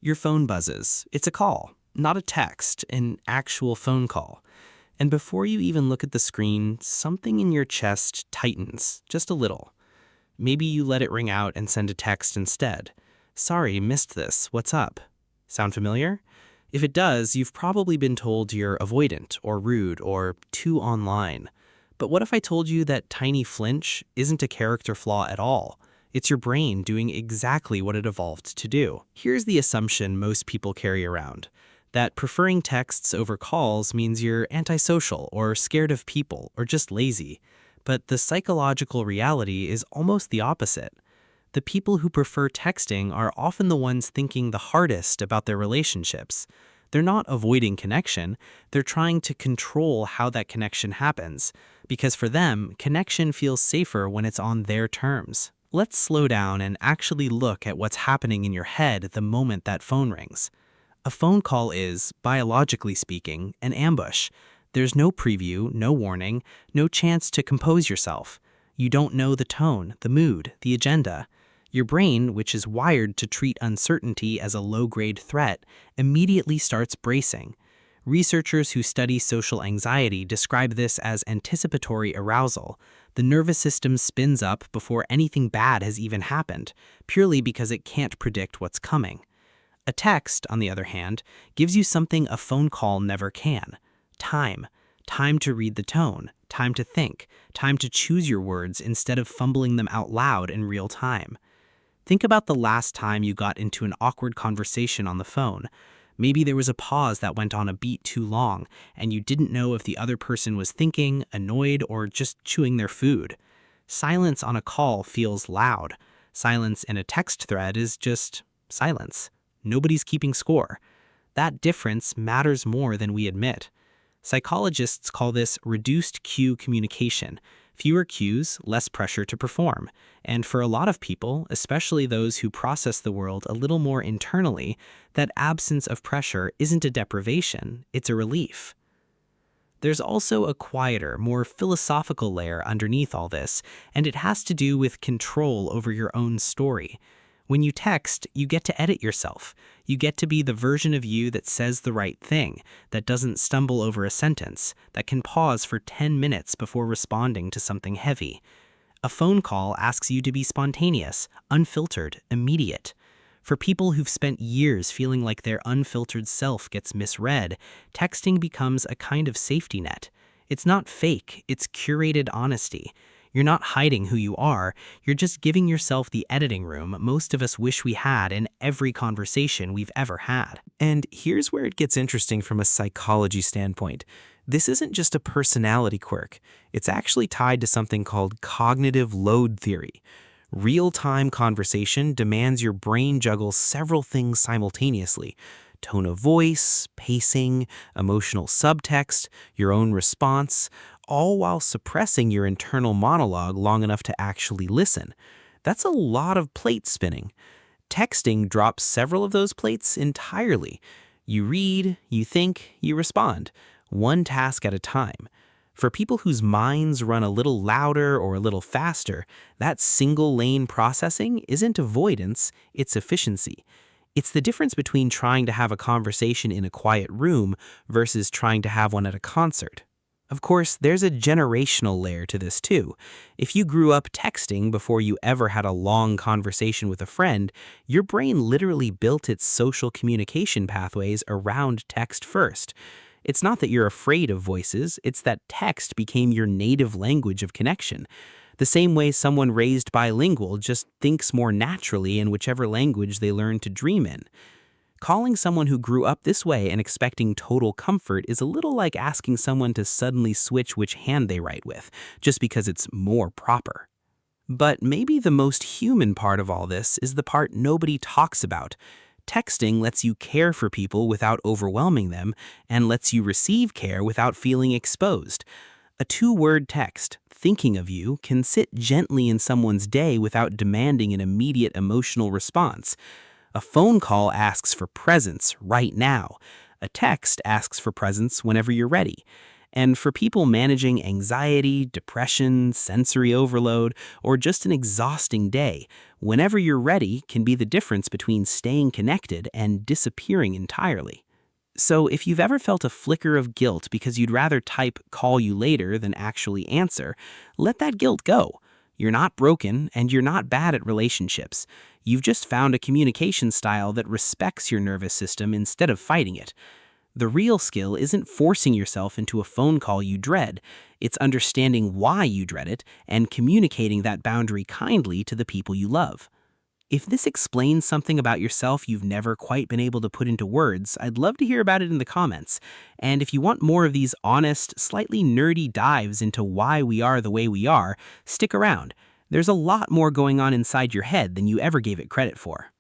Your phone buzzes. It's a call, not a text, an actual phone call. And before you even look at the screen, something in your chest tightens, just a little. Maybe you let it ring out and send a text instead. Sorry, missed this. What's up? Sound familiar? If it does, you've probably been told you're avoidant or rude or too online. But what if I told you that tiny flinch isn't a character flaw at all? It's your brain doing exactly what it evolved to do. Here's the assumption most people carry around: that preferring texts over calls means you're antisocial or scared of people or just lazy. But the psychological reality is almost the opposite. The people who prefer texting are often the ones thinking the hardest about their relationships. They're not avoiding connection, they're trying to control how that connection happens, because for them, connection feels safer when it's on their terms. Let's slow down and actually look at what's happening in your head the moment that phone rings. A phone call is, biologically speaking, an ambush. There's no preview, no warning, no chance to compose yourself. You don't know the tone, the mood, the agenda. Your brain, which is wired to treat uncertainty as a low-grade threat, immediately starts bracing. Researchers who study social anxiety describe this as anticipatory arousal. The nervous system spins up before anything bad has even happened, purely because it can't predict what's coming. A text, on the other hand, gives you something a phone call never can: time. Time to read the tone, time to think, time to choose your words instead of fumbling them out loud in real time. Think about the last time you got into an awkward conversation on the phone. Maybe there was a pause that went on a beat too long, and you didn't know if the other person was thinking, annoyed, or just chewing their food. Silence on a call feels loud. Silence in a text thread is just silence. Nobody's keeping score. That difference matters more than we admit. Psychologists call this reduced cue communication. Fewer cues, less pressure to perform. And for a lot of people, especially those who process the world a little more internally, that absence of pressure isn't a deprivation, it's a relief. There's also a quieter, more philosophical layer underneath all this, and it has to do with control over your own story. When you text, you get to edit yourself. You get to be the version of you that says the right thing, that doesn't stumble over a sentence, that can pause for 10 minutes before responding to something heavy. A phone call asks you to be spontaneous, unfiltered, immediate. For people who've spent years feeling like their unfiltered self gets misread, texting becomes a kind of safety net. It's not fake, it's curated honesty. You're not hiding who you are, you're just giving yourself the editing room most of us wish we had in every conversation we've ever had. And here's where it gets interesting from a psychology standpoint. This isn't just a personality quirk. It's actually tied to something called cognitive load theory. Real-time conversation demands your brain juggle several things simultaneously: tone of voice, pacing, emotional subtext, your own response, all while suppressing your internal monologue long enough to actually listen. That's a lot of plate spinning. Texting drops several of those plates entirely. You read, you think, you respond, one task at a time. For people whose minds run a little louder or a little faster, that single-lane processing isn't avoidance, it's efficiency. It's the difference between trying to have a conversation in a quiet room versus trying to have one at a concert. Of course, there's a generational layer to this too. If you grew up texting before you ever had a long conversation with a friend, your brain literally built its social communication pathways around text first. It's not that you're afraid of voices, it's that text became your native language of connection. The same way someone raised bilingual just thinks more naturally in whichever language they learn to dream in. Calling someone who grew up this way and expecting total comfort is a little like asking someone to suddenly switch which hand they write with, just because it's more proper. But maybe the most human part of all this is the part nobody talks about. Texting lets you care for people without overwhelming them, and lets you receive care without feeling exposed. A 2-word text, thinking of you, can sit gently in someone's day without demanding an immediate emotional response. A phone call asks for presence right now. A text asks for presence whenever you're ready. And for people managing anxiety, depression, sensory overload, or just an exhausting day, whenever you're ready can be the difference between staying connected and disappearing entirely. So if you've ever felt a flicker of guilt because you'd rather type "call you later" than actually answer, let that guilt go. You're not broken and you're not bad at relationships. You've just found a communication style that respects your nervous system instead of fighting it. The real skill isn't forcing yourself into a phone call you dread. It's understanding why you dread it and communicating that boundary kindly to the people you love. If this explains something about yourself you've never quite been able to put into words, I'd love to hear about it in the comments. And if you want more of these honest, slightly nerdy dives into why we are the way we are, stick around. There's a lot more going on inside your head than you ever gave it credit for.